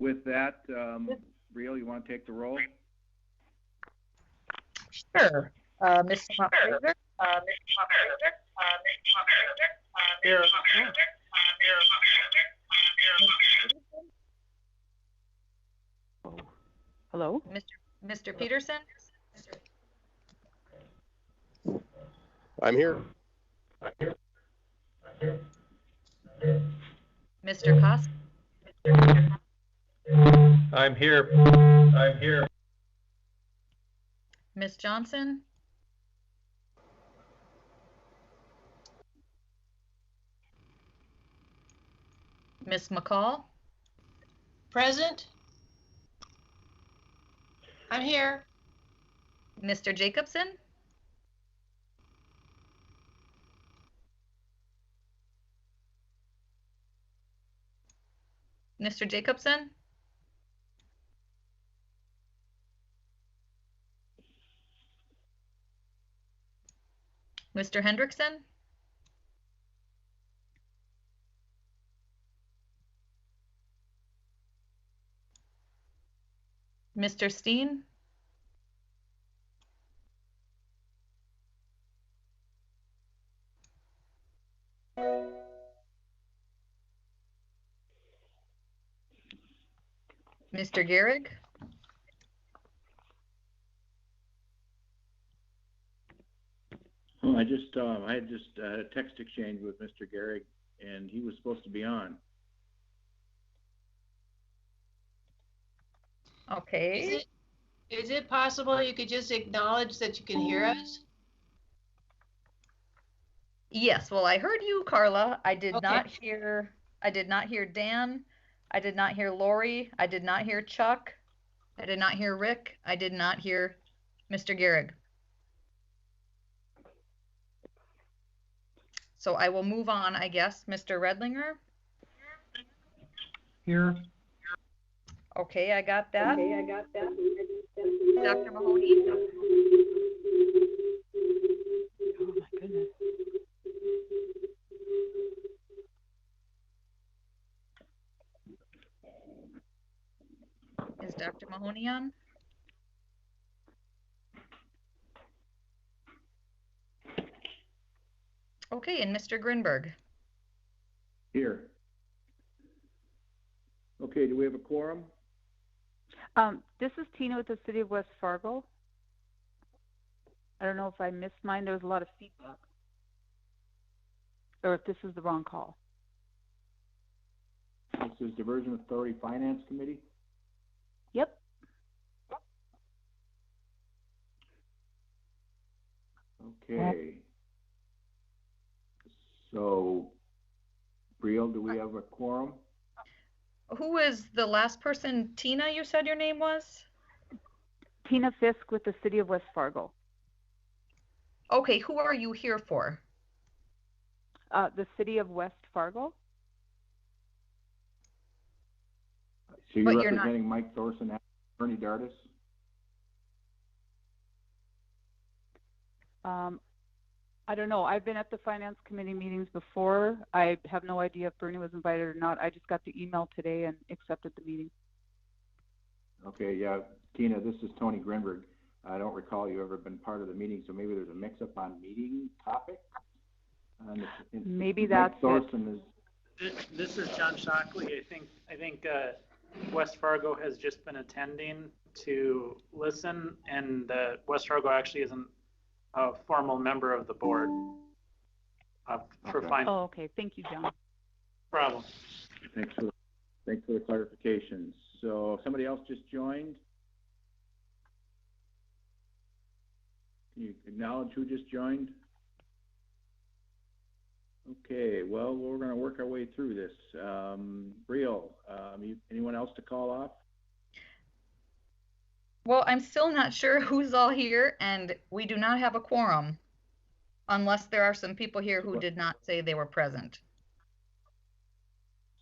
with that, Brielle, you want to take the roll? Sure. Mr. Montfraser? Here. Hello? Mr. Peterson? I'm here. Mr. Costa? I'm here. Ms. Johnson? Ms. McCall? Present. I'm here. Mr. Jacobson? Mr. Jacobson? Mr. Hendrickson? Mr. Steen? Mr. Gehrig? Oh, I had just had a text exchange with Mr. Gehrig, and he was supposed to be on. Okay. Is it possible you could just acknowledge that you can hear us? Yes, well, I heard you, Carla. I did Okay. not hear Dan. I did not hear Lori. I did not hear Chuck. I did not hear Rick. I did not hear Mr. Gehrig. So I will move on, I guess. Mr. Redlinger? Here. Okay, I got that. Dr. Mahoney? Oh my goodness. Is Dr. Mahoney on? Okay, and Mr. Grinberg? Here. Okay, do we have a quorum? This is Tina with the City of West Fargo. I don't know if I missed mine. There was a lot of feedback. Or if this is the wrong call. This is Diversion Authority Finance Committee. Yep. Okay. So, Brielle, do we have a quorum? Who is the last person? Tina, you said your name was? Tina Fisk with the City of West Fargo. Okay, who are you here for? The City of West Fargo. So But you're you're not- representing Mike Thorson and Bernie Dardis? I don't know. I've been at the Finance Committee meetings before. I have no idea if Bernie was invited or not. I just got the email today and accepted the meeting. Okay, yeah. Tina, this is Tony Grinberg. I don't recall you ever been part of the meeting, so maybe there's a mix-up on meeting topic. Maybe Mike that's Thorson it. This is John Shockley. I think West Fargo has just been attending to listen, and West Fargo actually isn't a formal member of the board for finance. Oh, okay. Thank you, John. Problem. Thanks for the clarification. So somebody else just joined. Can you acknowledge who just joined? Okay, well, we're going to work our way through this. Brielle, anyone else to call off? Well, I'm still not sure who's all here, and we do not have a quorum unless there are some people here who did not say they were present.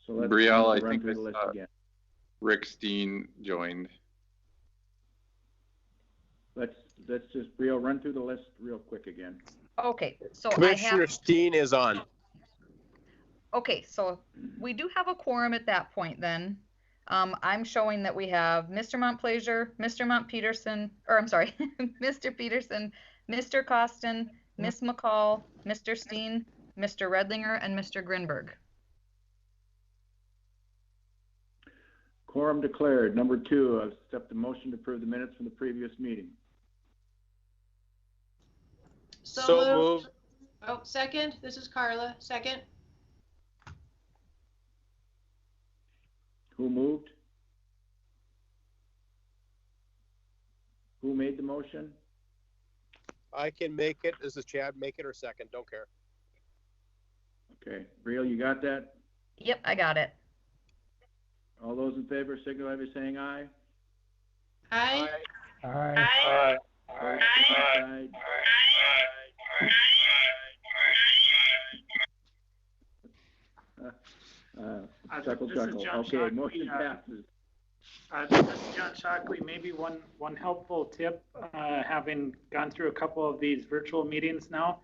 So let's Brielle, I run think through the list again. Rick Steen joined. Let's just, Brielle, run through the list real quick again. Okay, so Commissioner Steen is on. Okay, so we do have a quorum at that point then. I'm showing that we have Mr. Montplaisir, Mr. Montpeterson, or I'm sorry, Mr. Peterson, Mr. Costin, Miss McCall, Mr. Steen, Mr. Redlinger, and Mr. Grinberg. Quorum declared. Number 2, I've accept the motion to approve the minutes from the previous meeting. So moved. moved. Oh, second. This is Carla. Second. Who moved? Who made the motion? I can make it. This is Chad. Make it or second. Don't care. Okay, Real, you got that? Yep, I got it. All those in favor signify by saying aye. Aye. Aye. Opposed, same side. Chuckle, This is chuckle. John Okay, Shockley. motion passes. This is John Shockley. Maybe one helpful tip, having gone through a couple of these virtual meetings now,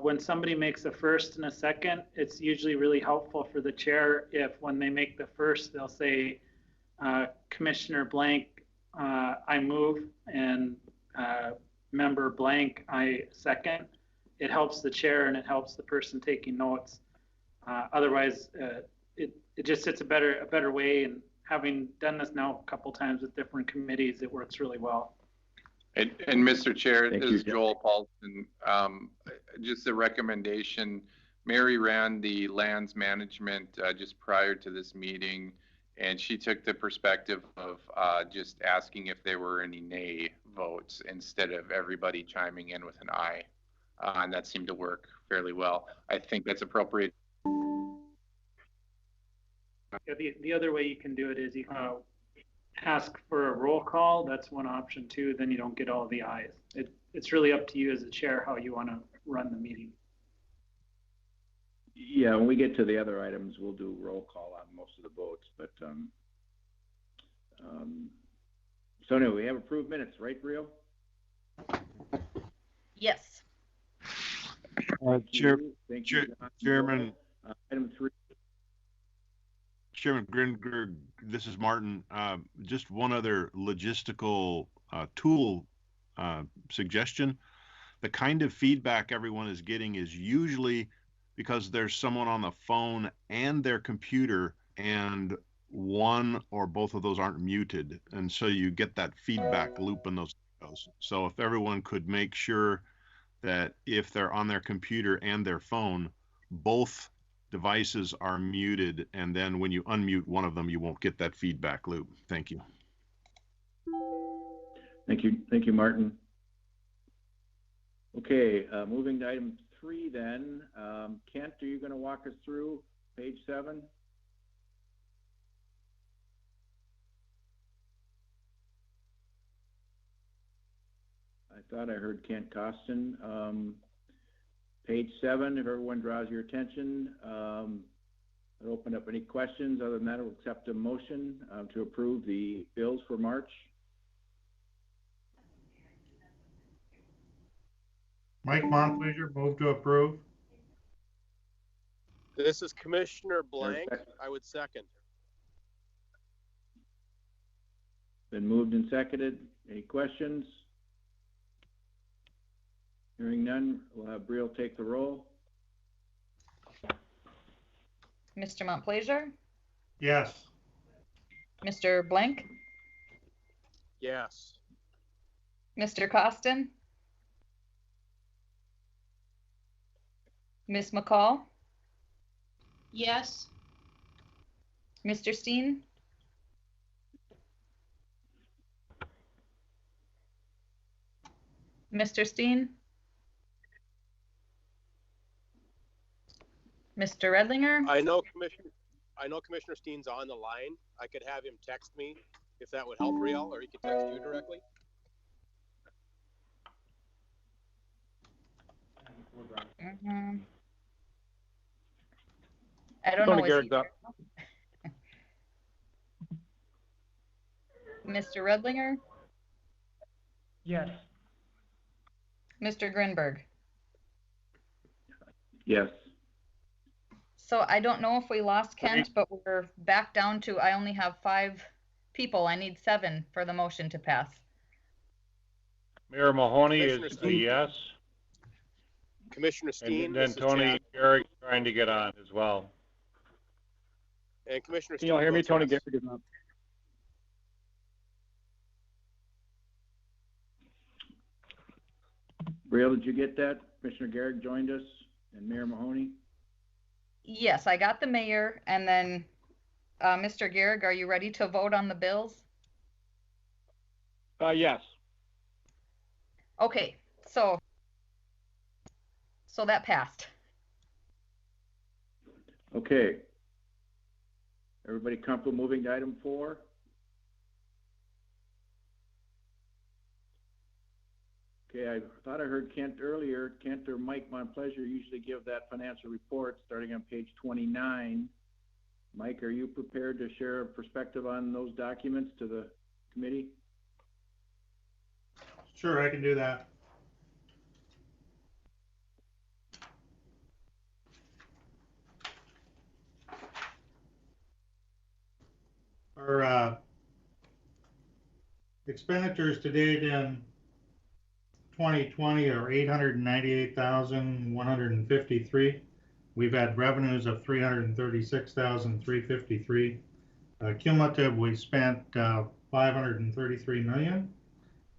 when somebody makes a first and a second, it's usually really helpful for the chair if when they make the first, they'll say, Commissioner blank, I move, and member blank, I second. It helps the chair and it helps the person taking notes. Otherwise, it just sits a better way, and having done this now a couple times with different committees, it works really well. And Mr. Chair, Thank this you, is Joel Paulson. Just a recommendation. Mary ran the lands management just prior to this meeting, and she took the perspective of just asking if there were any nay votes instead of everybody chiming in with an aye. And that seemed to work fairly well. I think that's appropriate. Yeah, the other way you can do it is you can ask for a roll call. That's one option too. Then you don't get all the ayes. It's really up to you as a chair how you want to run the meeting. Yeah, when we get to the other items, we'll do roll call on most of the votes, but, so anyway, we have approved minutes, right, Rio? Yes. Thank Chair, you. Thank you, John. Chairman, Item 3. Chairman Grinberg, this is Martin. Just one other logistical tool suggestion. The kind of feedback everyone is getting is usually because there's someone on the phone and their computer, and one or both of those aren't muted. And so you get that feedback loop in those. So if everyone could make sure that if they're on their computer and their phone, both devices are muted, and then when you unmute one of them, you won't get that feedback loop. Thank you. Thank you, Martin. Okay, moving to item 3 then. Kent, are you going to walk us through page 7? I thought I heard Kent Costin. Page 7, if everyone draws your attention, I'll open up any questions. Other than that, I'll accept a motion to approve the bills for March. Mike Montplaisir, move to approve. This is Commissioner blank. I would second. Been moved and seconded. Any questions? Hearing none, we'll have Briel take the roll. Mr. Montplaisir, Yes. Mr. Blank, Yes. Mr. Costin, Miss McCall, Yes. Mr. Steen, Mr. Steen, Mr. Redlinger, I know Commissioner Steen's on the line. I could have him text me if that would help, Riel, or he could text you directly. I don't know. Is he there? Mr. Redlinger, Yes. Mr. Grinberg. Yes. So I don't know if we lost Kent, but we're back down to, I only have 5 people. I need 7 for the motion to pass. Mayor Mahoney Commissioner is a Steen. yes. Commissioner Steen, And then this is Tony Chad. Garrick trying to get on as well. And Commissioner Can Steen you hear me? votes Tony yes. Garrick is up. Braille, did you get that? Commissioner Garrick joined us and Mayor Mahoney? Yes, I got the mayor, and then Mr. Garrick, are you ready to vote on the bills? Yes. Okay, so that passed. Okay. Everybody comfortable moving to item 4? Okay, I thought I heard Kent earlier. Kent or Mike Montplaisir usually give that financial report starting on page 29. Mike, are you prepared to share a perspective on those documents to the committee? Sure, I can do that. Our expenditures to date in 2020 are 898,153. We've had revenues of 336,353. Cumulative, we spent 533 million,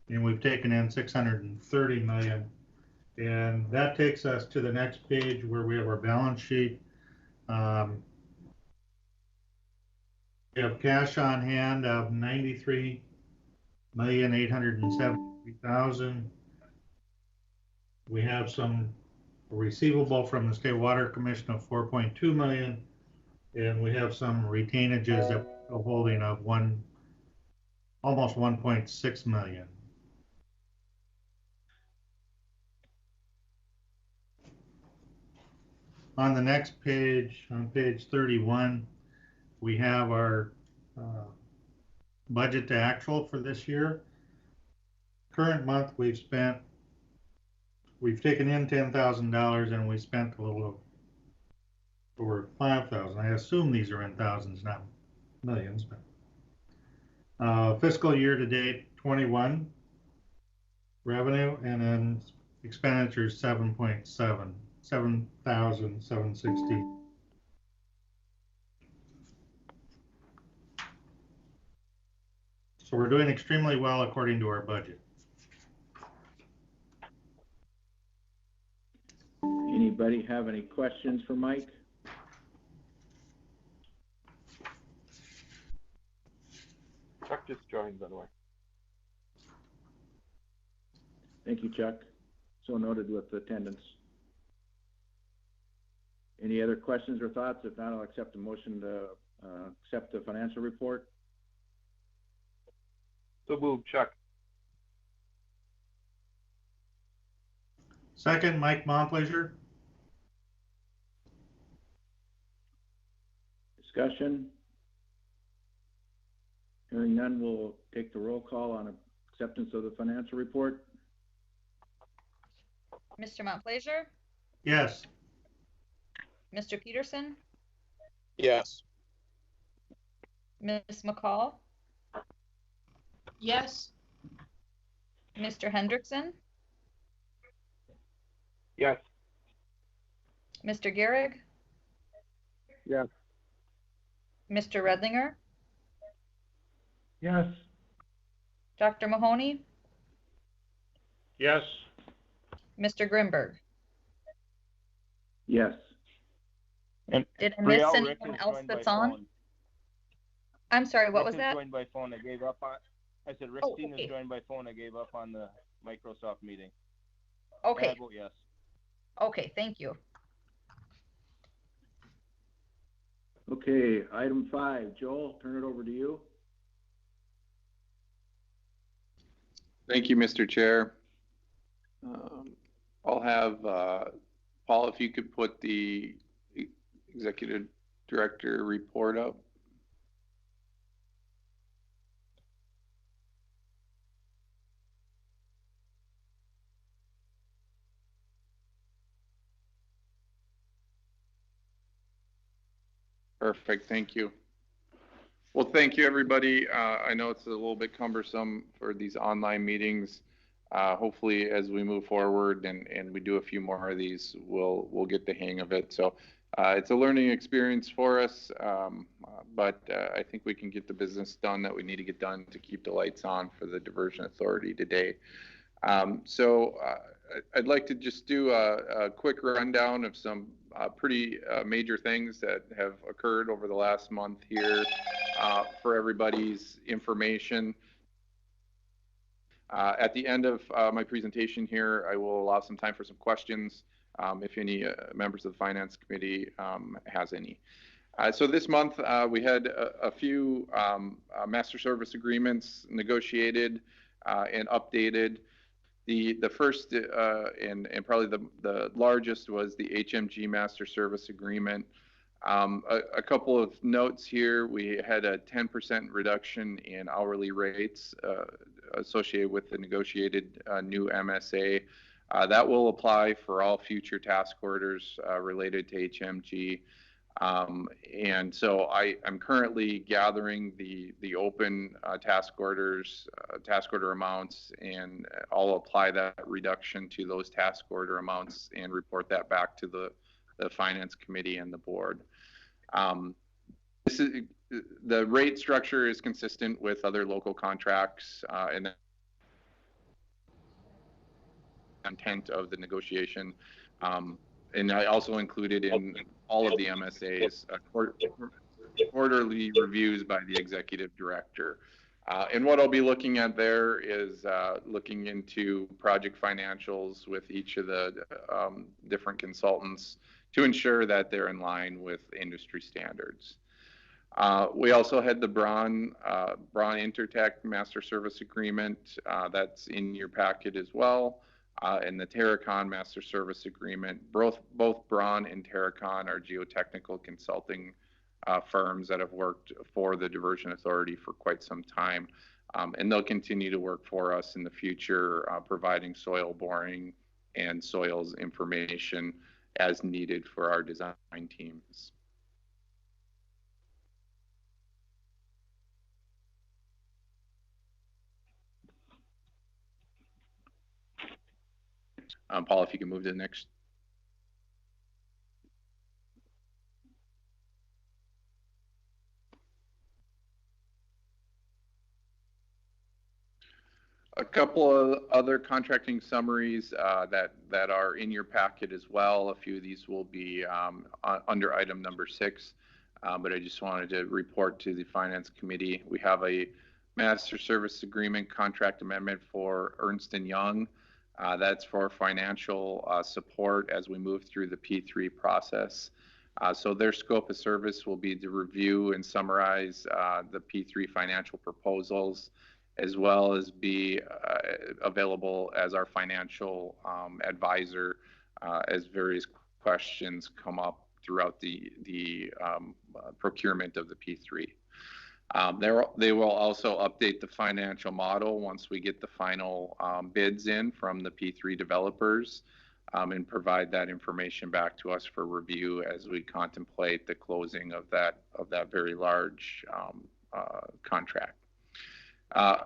and we've taken in 630 million. And that takes us to the next page where we have our balance sheet. We have cash on hand of 93,873,000. We have some receivable from the State Water Commission of 4.2 million, and we have some retainages that we're holding of almost 1.6 million. On the next page, on page 31, we have our budget to actual for this year. Current month, we've taken in $10,000 and we spent a little over 5,000. I assume these are in thousands, not millions. But fiscal year to date, 21 revenue, and then expenditures 7,760. So we're doing extremely well according to our budget. Anybody have any questions for Mike? Chuck just joined, by the way. Thank you, Chuck. So noted with attendance. Any other questions or thoughts? If not, I'll accept a motion to accept the financial report. So move, Chuck. Second, Mike Montplaisir. Discussion? Hearing none, we'll take the roll call on acceptance of the financial report. Mr. Montplaisir, Yes. Mr. Peterson, Yes. Ms. McCall, Yes. Mr. Hendrickson, Yes. Mr. Garrick, Yes. Mr. Redlinger, Yes. Dr. Mahoney, Yes. Mr. Grimberg. Yes. And Did I miss anyone else that's on? I'm sorry, what was that? Joined by phone. I gave up on. I said Rick Steen okay. is joined by phone. I gave up on the Microsoft meeting. Okay. I vote yes. Okay, thank you. Okay, item 5. Joel, turn it over to you. Thank you, Mr. Chair. I'll have Paul, if you could put the executive director report up. Perfect, thank you. Well, thank you, everybody. I know it's a little bit cumbersome for these online meetings. Hopefully, as we move forward and we do a few more of these, we'll get the hang of it. So it's a learning experience for us, but I think we can get the business done that we need to get done to keep the lights on for the Diversion Authority today. So I'd like to just do a quick rundown of some pretty major things that have occurred over the last month here for everybody's information. At the end of my presentation here, I will allow some time for some questions if any members of the Finance Committee has any. So this month we had a few master service agreements negotiated and updated. The first and probably the largest was the HMG Master Service Agreement. A couple of notes here. We had a 10% reduction in hourly rates associated with the negotiated new MSA. That will apply for all future task orders related to HMG. And so I'm currently gathering the open task orders, task order amounts, and I'll apply that reduction to those task order amounts and report that back to the Finance Committee and the board. The rate structure is consistent with other local contracts and the intent of the negotiation. And I also included in all of the MSAs quarterly reviews by the executive director. And what I'll be looking at there is looking into project financials with each of the different consultants to ensure that they're in line with industry standards. We also had the Braun Intertech Master Service Agreement that's in your packet as well. And the Terracon Master Service Agreement. Both Braun and Terracon are geotechnical consulting firms that have worked for the Diversion Authority for quite some time. And they'll continue to work for us in the future, providing soil boring and soils information as needed for our design teams. Paul, if you can move to the next. A couple of other contracting summaries that are in your packet as well. A few of these will be under item number 6, but I just wanted to report to the Finance Committee. We have a Master Service Agreement contract amendment for Ernst & Young. That's for financial support as we move through the P3 process. So their scope of service will be to review and summarize the P3 financial proposals, as well as be available as our financial advisor as various questions come up throughout the procurement of the P3. They will also update the financial model once we get the final bids in from the P3 developers and provide that information back to us for review as we contemplate the closing of that very large contract.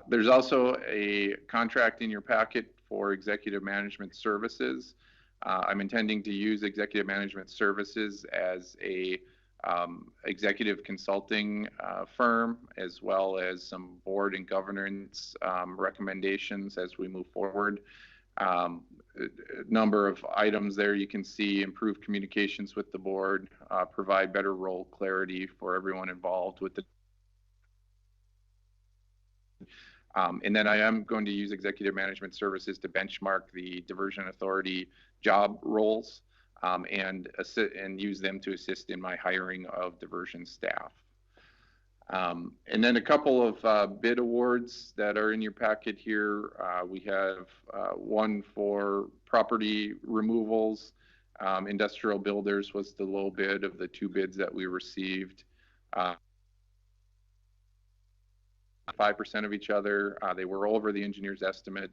There's also a contract in your packet for executive management services. I'm intending to use executive management services as a executive consulting firm, as well as some board and governance recommendations as we move forward. A number of items there you can see: improve communications with the board, provide better role clarity for everyone involved with the and then I am going to use executive management services to benchmark the Diversion Authority job roles and use them to assist in my hiring of diversion staff. And then a couple of bid awards that are in your packet here. We have one for property removals. Industrial Builders was the low bid of the 2 bids that we received. 5% of each other. They were over the engineer's estimate,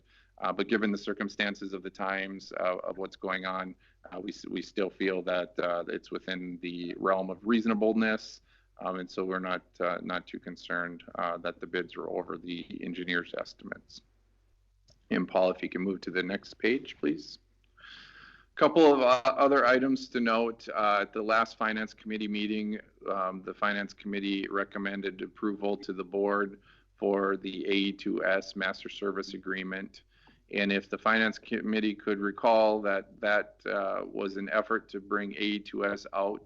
but given the circumstances of the times of what's going on, we still feel that it's within the realm of reasonableness And so we're not too concerned that the bids are over the engineer's estimates. And Paul, if you can move to the next page, please. Couple of other items to note. At the last Finance Committee meeting, the Finance Committee recommended approval to the board for the AE2S Master Service Agreement. And if the Finance Committee could recall that was an effort to bring AE2S out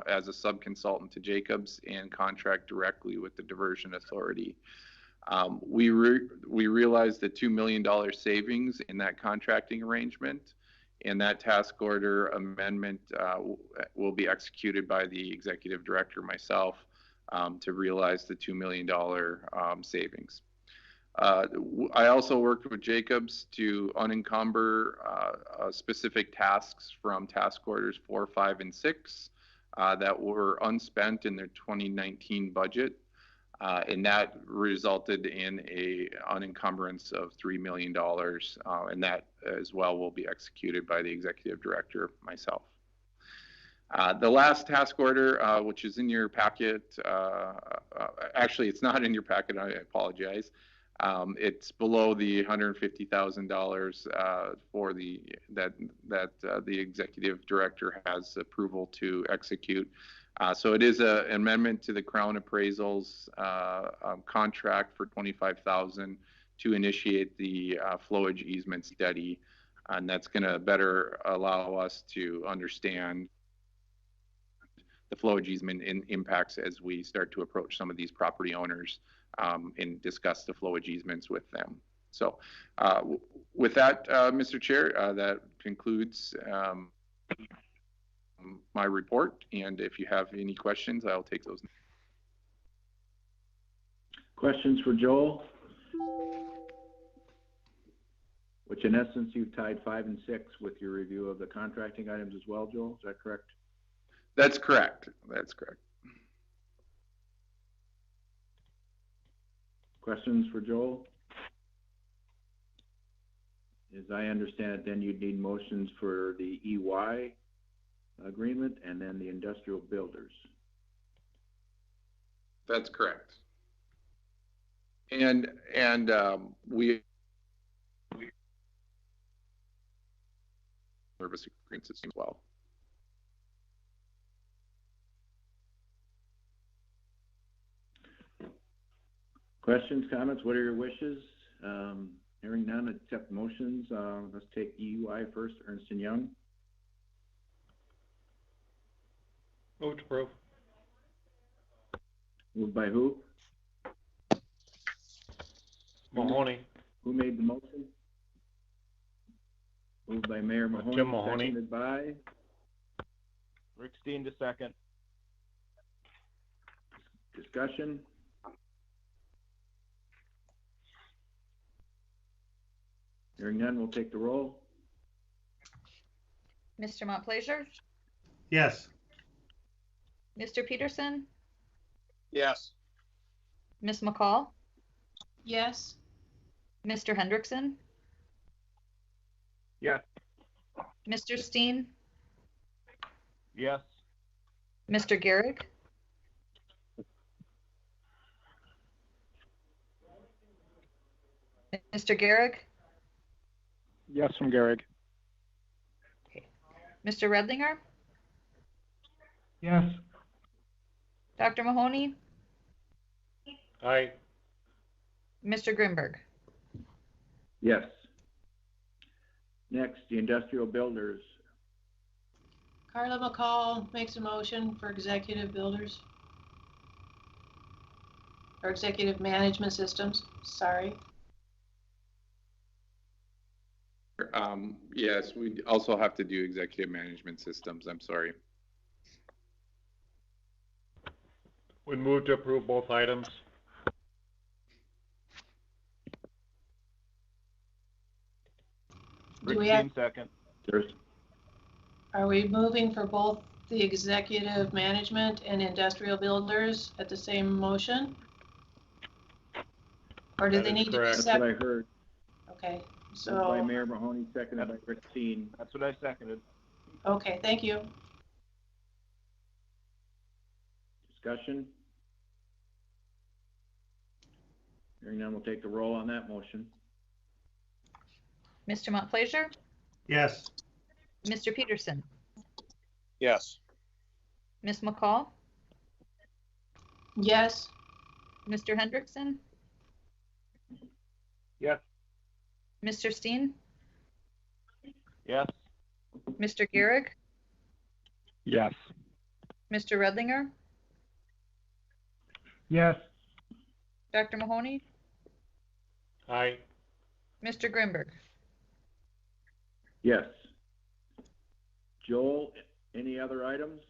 as a subconsultant to Jacobs and contract directly with the Diversion Authority. We realized the $2 million savings in that contracting arrangement, and that task order amendment will be executed by the executive director, myself, to realize the $2 million savings. I also worked with Jacobs to unencumber specific tasks from task orders 4, 5, and 6 that were unspent in their 2019 budget. And that resulted in an unencumbrance of $3 million, and that as well will be executed by the executive director, myself. The last task order, which is in your packet, actually it's not in your packet, I apologize. It's below the $150,000 for that the executive director has approval to execute. So it is an amendment to the Crown Appraisal's contract for $25,000 to initiate the flowage easement study, and that's going to better allow us to understand the flowage easement impacts as we start to approach some of these property owners and discuss the flowage easements with them. So with that, Mr. Chair, that concludes my report, and if you have any questions, I'll take those. Questions for Joel? Which in essence, you've tied 5 and 6 with your review of the contracting items as well, Joel, is that correct? That's correct, that's correct. Questions for Joel? As I understand it, then you'd need motions for the EY agreement and then the industrial builders. That's correct. And we service agreements as well. Questions, comments, what are your wishes? Hearing none, accept motions. Let's take EY first, Ernst & Young. Move to approve. Moved by who? Mahoney. Who made the motion? Moved by Mayor Mahoney. Jim Mahoney. Seconded by? Rick Steen to second. Discussion? Hearing none, we'll take the roll. Mr. Montplaisir? Yes. Mr. Peterson? Yes. Ms. McCall? Yes. Mr. Hendrickson? Yes. Mr. Steen? Yes. Mr. Gehrig? Mr. Gehrig? Yes from Gehrig. Okay. Mr. Redlinger? Yes. Dr. Mahoney? Aye. Mr. Grimberg? Yes. Next, the industrial builders. Carla McCall makes a motion for executive builders. Or executive management systems, sorry. Yes, we also have to do executive management systems. I'm sorry. We move to approve both items. Do we Rick have, Steen second. are we moving for both the executive management and industrial builders at the same motion? Or do That they is need to be correct. That's what I separate? heard. Okay, Moved by so, Mayor Mahoney, seconded by Rick Steen. That's what I seconded. okay, thank you. Discussion? Hearing none, we'll take the roll on that motion. Mr. Montplaisir, Yes. Mr. Peterson, Yes. Ms. McCall, Yes. Mr. Hendrickson, Yes. Mr. Steen, Yes. Mr. Gehrig, Yes. Mr. Redlinger, Yes. Dr. Mahoney, Aye. Mr. Grimberg. Yes. Joel, any other items?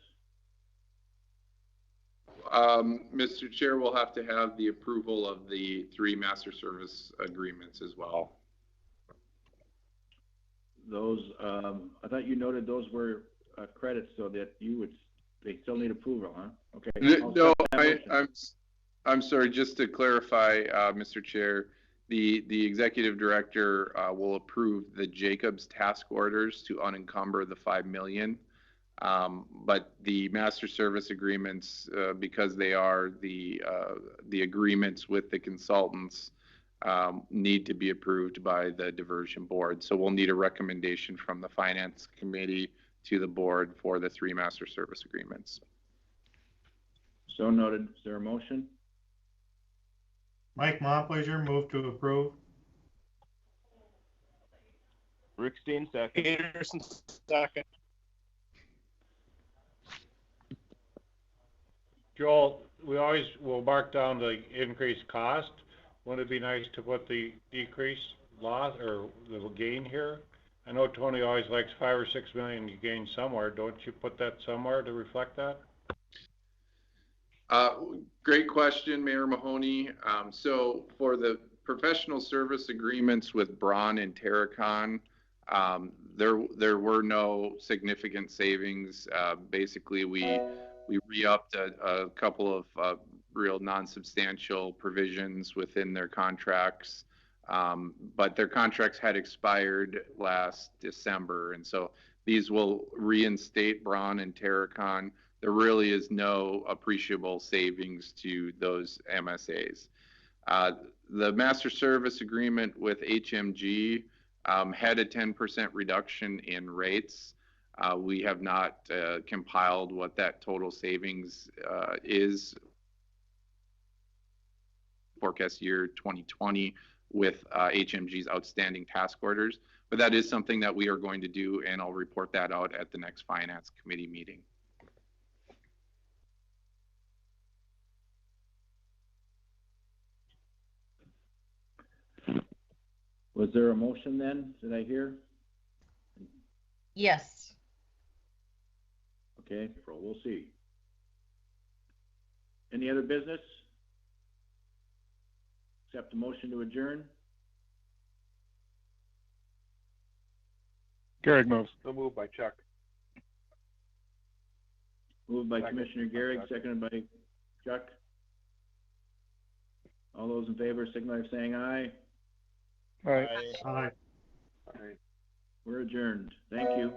Mr. Chair, we'll have to have the approval of the 3 master service agreements as well. Those, I thought you noted those were credits, so that they still need approval, huh? Okay. No, I'm sorry, just to clarify, Mr. Chair, the executive director will approve the Jacobs task orders to unencumber the 5 million. But the master service agreements, because they are the agreements with the consultants, need to be approved by the diversion board. So we'll need a recommendation from the finance committee to the board for the 3 master service agreements. So noted. Is there a motion? Mike Montplaisir, move to approve. Rick Steen, second. Peterson, second. Joel, we always will mark down the increased cost. Wouldn't it be nice to put the decrease loss or the gain here? I know Tony always likes 5 or 6 million you gain somewhere. Don't you put that somewhere to reflect that? Great question, Mayor Mahoney. So for the professional service agreements with Braun and Terracon, there were no significant savings. Basically, we re-upped a couple of real non-substantial provisions within their contracts, but their contracts had expired last December, and so these will reinstate Braun and Terracon. There really is no appreciable savings to those MSAs. The master service agreement with HMG had a 10% reduction in rates. We have not compiled what that total savings is forecast year 2020 with HMG's outstanding task orders, but that is something that we are going to do, and I'll report that out at the next finance committee meeting. Was there a motion then? Did I hear? Yes. Okay, well, we'll see. Any other business? Accept the motion to adjourn? Gehrig moves. So moved by Chuck. Moved by Second. Commissioner Gehrig, seconded by Chuck. All those in favor signify by saying aye. All right. Aye. We're adjourned. Thank you.